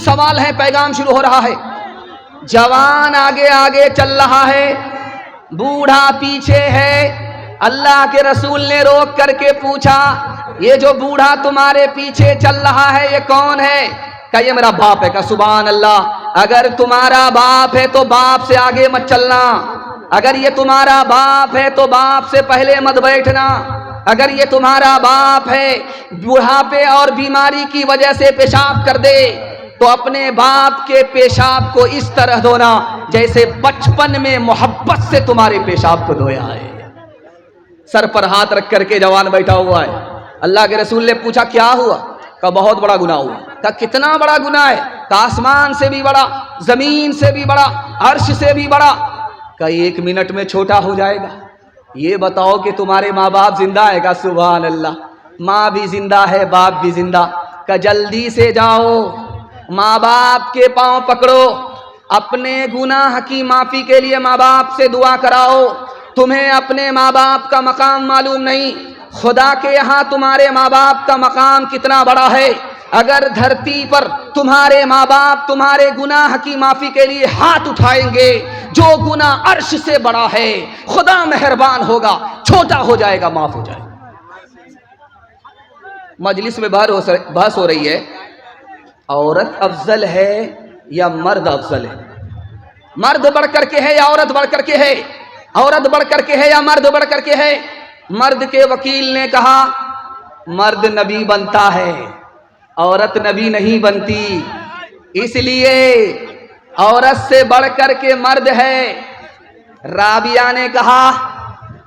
سوال ہے، پیغام شروع ہو رہا ہے۔ جوان آگے آگے چل رہا ہے، بوڑھا پیچھے ہے۔ اللہ کے رسول نے روک کر کے پوچھا، یہ جو بوڑھا تمہارے پیچھے چل رہا ہے یہ کون ہے؟ کہ یہ میرا باپ ہے۔ کہ سبحان اللہ، اگر تمہارا باپ ہے تو باپ سے آگے مت چلنا، اگر یہ تمہارا باپ ہے تو باپ سے پہلے مت بیٹھنا، اگر یہ تمہارا باپ ہے بڑھاپے اور بیماری کی وجہ سے پیشاب کر دے تو اپنے باپ کے پیشاب کو اس طرح دھونا جیسے بچپن میں محبت سے تمہارے پیشاب کو دھویا ہے۔ سر پر ہاتھ رکھ کر کے جوان بیٹھا ہوا ہے۔ اللہ کے رسول نے پوچھا کیا ہوا؟ کہ بہت بڑا گناہ ہوا۔ کہ کتنا بڑا گناہ ہے؟ کہ آسمان سے بھی بڑا، زمین سے بھی بڑا، عرش سے بھی بڑا۔ کہ 1 منٹ میں چھوٹا ہو جائے گا۔ یہ بتاؤ کہ تمہارے ماں باپ زندہ ہے؟ کہ سبحان اللہ، ماں بھی زندہ ہے، باپ بھی زندہ۔ کہ جلدی سے جاؤ، ماں باپ کے پاؤں پکڑو، اپنے گناہ کی معافی کے لیے ماں باپ سے دعا کراؤ۔ تمہیں اپنے ماں باپ کا مقام معلوم نہیں، خدا کے یہاں تمہارے ماں باپ کا مقام کتنا بڑا ہے۔ اگر دھرتی پر تمہارے ماں باپ تمہارے گناہ کی معافی کے لیے ہاتھ اٹھائیں گے، جو گناہ عرش سے بڑا ہے خدا مہربان ہوگا، چھوٹا ہو جائے گا، معاف ہو جائے گا۔ مجلس میں بحث ہو رہی ہے، عورت افضل ہے یا مرد افضل ہے؟ مرد بڑھ کر کے ہے یا عورت بڑھ کر کے ہے؟ عورت بڑھ کر کے ہے یا مرد بڑھ کر کے ہے؟ مرد کے وکیل نے کہا مرد نبی بنتا ہے، عورت نبی نہیں بنتی، اس لیے عورت سے بڑھ کر کے مرد ہے۔ رابعہ نے کہا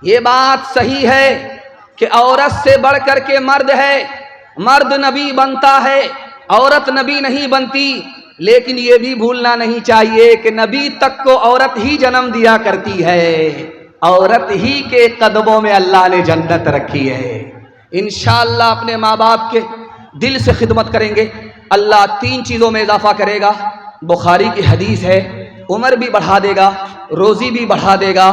یہ بات صحیح ہے کہ عورت سے بڑھ کر کے مرد ہے، مرد نبی بنتا ہے، عورت نبی نہیں بنتی، لیکن یہ بھی بھولنا نہیں چاہیے کہ نبی تک کو عورت ہی جنم دیا کرتی ہے، عورت ہی کے قدموں میں اللہ نے جنت رکھی ہے۔ انشاءاللہ اپنے ماں باپ کے دل سے خدمت کریں گے، اللہ 3 چیزوں میں اضافہ کرے گا۔ بخاری کی حدیث ہے، عمر بھی بڑھا دے گا، روزی بھی بڑھا دے گا،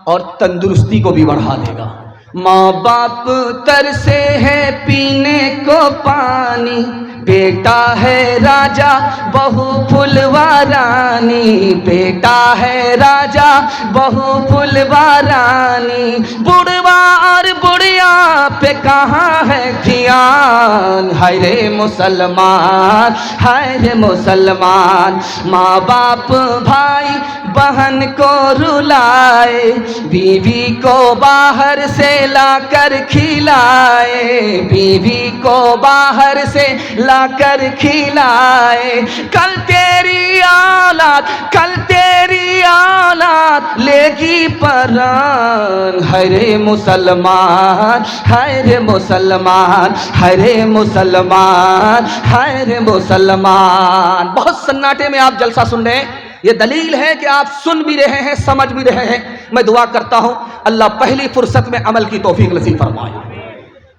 اور تندرستی کو بھی بڑھا دے گا۔ ماں باپ ترسے ہے پینے کو پانی، بیٹا ہے راجا بہو پھلوا رانی، بیٹا ہے راجا بہو پھلوا رانی، بڑھوا اور بڑھیا پہ کہاں ہے دھیان، ہائے رے مسلمان، ہائے رے مسلمان۔ ماں باپ بھائی بہن کو رلائے، بیوی کو باہر سے لا کر کھلائے، بیوی کو باہر سے لا کر کھلائے، کل تیری اولاد، کل تیری اولاد لے گی پران، ہائے رے مسلمان، ہائے رے مسلمان، ہائے رے مسلمان، ہائے رے مسلمان۔ بہت سناٹے میں آپ جلسہ سن رہے ہیں، یہ دلیل ہے کہ آپ سن بھی رہے ہیں، سمجھ بھی رہے ہیں۔ میں دعا کرتا ہوں اللہ پہلی فرصت میں عمل کی توفیق نصیب فرمائے۔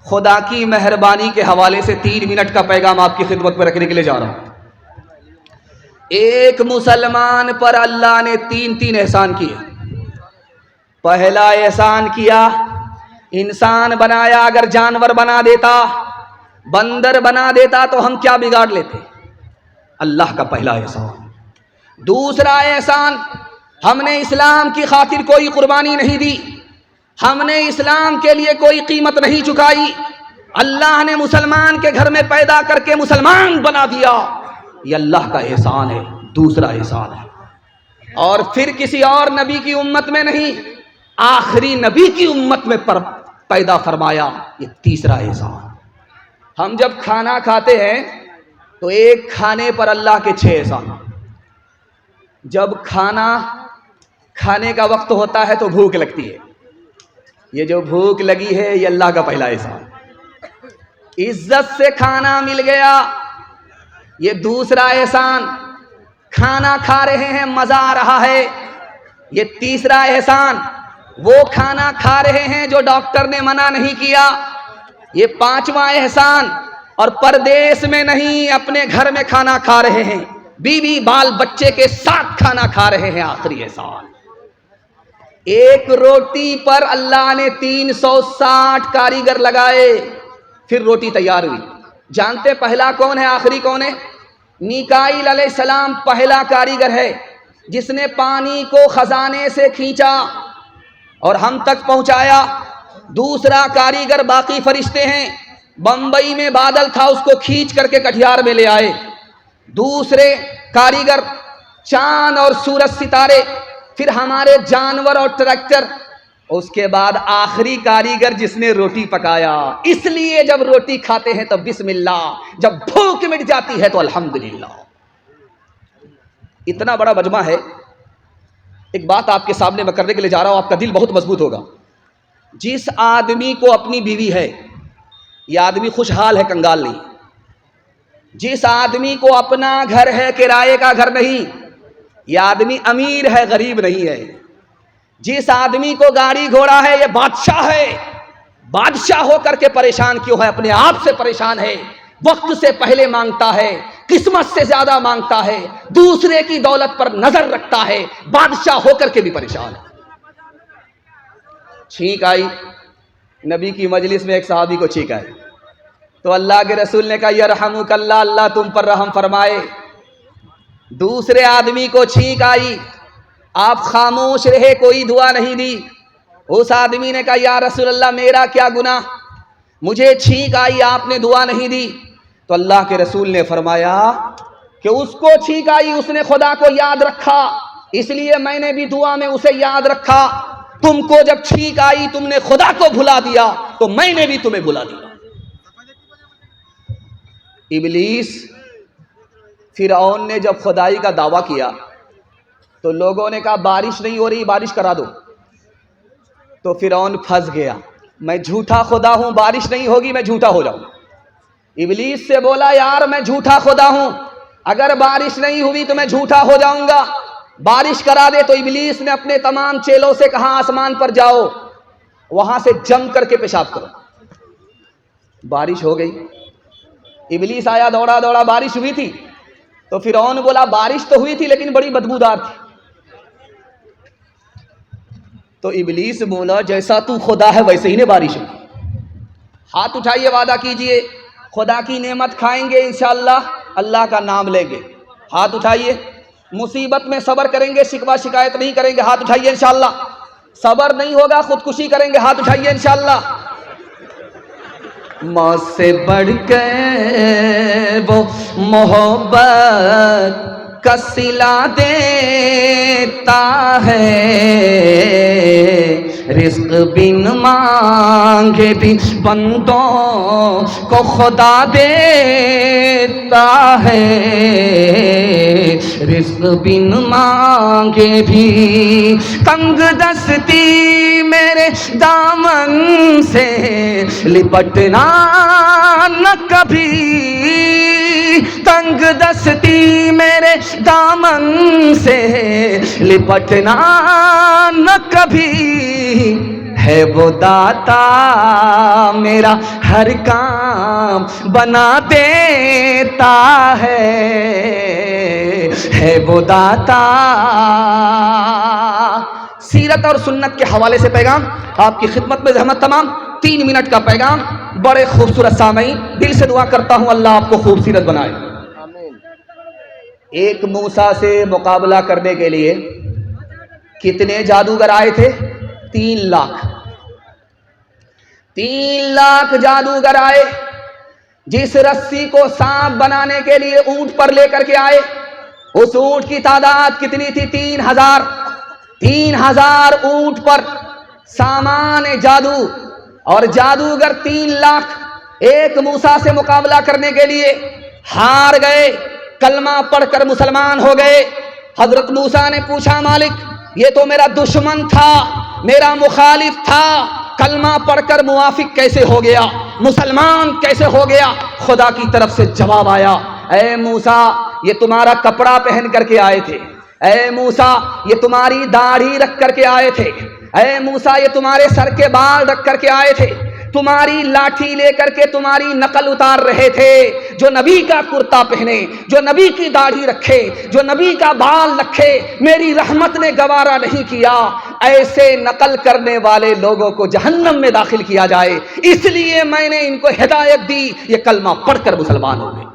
خدا کی مہربانی کے حوالے سے 3 منٹ کا پیغام آپ کی خدمت میں رکھنے کے لیے جا رہا ہوں۔ ایک مسلمان پر اللہ نے 3 احسان کیے۔ پہلا احسان کیا، انسان بنایا، اگر جانور بنا دیتا، بندر بنا دیتا تو ہم کیا بگاڑ لیتے؟ اللہ کا پہلا احسان۔ دوسرا احسان، ہم نے اسلام کی خاطر کوئی قربانی نہیں دی، ہم نے اسلام کے لیے کوئی قیمت نہیں چکائی، اللہ نے مسلمان کے گھر میں پیدا کر کے مسلمان بنا دیا، یہ اللہ کا احسان ہے، دوسرا احسان ہے۔ اور پھر کسی اور نبی کی امت میں نہیں، آخری نبی کی امت میں پیدا فرمایا، یہ تیسرا احسان۔ ہم جب کھانا کھاتے ہیں تو ایک کھانے پر اللہ کے 6 احسان۔ جب کھانا کھانے کا وقت ہوتا ہے تو بھوک لگتی ہے، یہ جو بھوک لگی ہے یہ اللہ کا پہلا احسان۔ عزت سے کھانا مل گیا، یہ دوسرا احسان۔ کھانا کھا رہے ہیں، مزہ آ رہا ہے، یہ تیسرا احسان۔ وہ کھانا کھا رہے ہیں جو ڈاکٹر نے منع نہیں کیا، یہ 5واں احسان۔ اور پردیس میں نہیں، اپنے گھر میں کھانا کھا رہے ہیں، بیوی بال بچے کے ساتھ کھانا کھا رہے ہیں، آخری احسان۔ ایک روٹی پر اللہ نے 360 کاریگر لگائے، پھر روٹی تیار ہوئی۔ جانتے پہلا کون ہے، آخری کون ہے؟ میکائیل علیہ السلام پہلا کاریگر ہے جس نے پانی کو خزانے سے کھینچا اور ہم تک پہنچایا. دوسرا کاریگر باقی فرشتے ہیں. بمبئی میں بادل تھا، اس کو کھینچ کر کے کٹھیار میں لے آئے. دوسرے کاریگر چاند اور سورج ستارے، پھر ہمارے جانور اور ٹریکٹر. اس کے بعد آخری کاریگر جس نے روٹی پکایا. اس لیے جب روٹی کھاتے ہیں تو بسم اللہ، جب بھوک مٹ جاتی ہے تو الحمدللہ. اتنا بڑا مجمع ہے. ایک بات آپ کے سامنے میں کرنے کے لیے جا رہا ہوں، آپ کا دل بہت مضبوط ہوگا. جس آدمی کو اپنی بیوی ہے، یہ آدمی خوشحال ہے، کنگال نہیں. جس آدمی کو اپنا گھر ہے، کرائے کا گھر نہیں، یہ آدمی امیر ہے، غریب نہیں ہے. جس آدمی کو گاڑی گھوڑا ہے، یہ بادشاہ ہے. بادشاہ ہو کر کے پریشان کیوں ہے؟ اپنے آپ سے پریشان ہے. وقت سے پہلے مانگتا ہے، قسمت سے زیادہ مانگتا ہے، دوسرے کی دولت پر نظر رکھتا ہے، بادشاہ ہو کر کے بھی پریشان ہے. چھینک آئی نبی کی مجلس میں، ایک صحابی کو چھینک آئی تو اللہ کے رسول نے کہا یرحمک اللہ، اللہ تم پر رحم فرمائے. دوسرے آدمی کو چھینک آئی، آپ خاموش رہے، کوئی دعا نہیں دی. اس آدمی نے کہا یا رسول اللہ میرا کیا گناہ، مجھے چھینک آئی، آپ نے دعا نہیں دی. تو اللہ کے رسول نے فرمایا کہ اس کو چھینک آئی، اس نے خدا کو یاد رکھا، اس لیے میں نے بھی دعا میں اسے یاد رکھا. تم کو جب چھینک آئی تم نے خدا کو بھلا دیا تو میں نے بھی تمہیں بھلا دیا. ابلیس فرعون نے جب خدائی کا دعویٰ کیا تو لوگوں نے کہا بارش نہیں ہو رہی، بارش کرا دو. تو فرعون پھنس گیا، میں جھوٹا خدا ہوں، بارش نہیں ہوگی میں جھوٹا ہو جاؤں. ابلیس سے بولا یار میں جھوٹا خدا ہوں، اگر بارش نہیں ہوئی تو میں جھوٹا ہو جاؤں گا، بارش کرا دے. تو ابلیس نے اپنے تمام چیلوں سے کہا آسمان پر جاؤ، وہاں سے جم کر کے پیشاب کرو. بارش ہو گئی. ابلیس آیا دوڑا دوڑا، بارش ہوئی تھی. تو فرعون بولا بارش تو ہوئی تھی لیکن بڑی بدبودار تھی. تو ابلیس بولا جیسا تو خدا ہے ویسے ہی نے بارش ہوئی. ہاتھ اٹھائیے، وعدہ کیجئے خدا کی نعمت کھائیں گے انشاءاللہ، اللہ کا نام لیں گے. ہاتھ اٹھائیے. مصیبت میں صبر کریں گے، شکوہ شکایت نہیں کریں گے. ہاتھ اٹھائیے انشاءاللہ. صبر نہیں ہوگا خودکشی کریں گے. ہاتھ اٹھائیے انشاءاللہ. موت سے بڑھ کے وہ محبت کا صلہ دیتا ہے، رزق بن مانگے بھی بندوں کو خدا دیتا ہے، رزق بن مانگے بھی. تنگ دستی میرے دامن سے لپٹنا نہ کبھی، تنگ دستی میرے دامن سے لپٹنا نہ کبھی. ہے وہ داتا میرا ہر کام بنا دیتا ہے وہ داتا. سیرت اور سنت کے حوالے سے پیغام آپ کی خدمت میں زحمت تمام. 3 منٹ کا پیغام، بڑے خوبصورت سامعین، دل سے دعا کرتا ہوں اللہ آپ کو خوبصورت بنائے. ایک موسیٰ سے مقابلہ کرنے کے لیے کتنے جادوگر آئے تھے؟ 3 لاکھ. 3 لاکھ جادوگر آئے. جس رسی کو سانپ بنانے کے لیے اونٹ پر لے کر کے آئے، اس اونٹ کی تعداد کتنی تھی؟ 3000. 3000 اونٹ پر سامان جادو، اور جادوگر 3 لاکھ. ایک موسیٰ سے مقابلہ کرنے کے لیے ہار گئے، کلمہ پڑھ کر مسلمان ہو گئے. حضرت موسیٰ نے پوچھا مالک یہ تو میرا دشمن تھا، میرا مخالف تھا، کلمہ پڑھ کر موافق کیسے ہو گیا، مسلمان کیسے ہو گیا؟ خدا کی طرف سے جواب آیا، اے موسیٰ یہ تمہارا کپڑا پہن کر کے آئے تھے، اے موسیٰ یہ تمہاری داڑھی رکھ کر کے آئے تھے، اے موسیٰ یہ تمہارے سر کے بال رکھ کر کے آئے تھے، تمہاری لاٹھی لے کر کے تمہاری نقل اتار رہے تھے. جو نبی کا کرتا پہنے، جو نبی کی داڑھی رکھے، جو نبی کا بال رکھے، میری رحمت نے گوارا نہیں کیا ایسے نقل کرنے والے لوگوں کو جہنم میں داخل کیا جائے. اس لیے میں نے ان کو ہدایت دی، یہ کلمہ پڑھ کر مسلمان ہو گئے.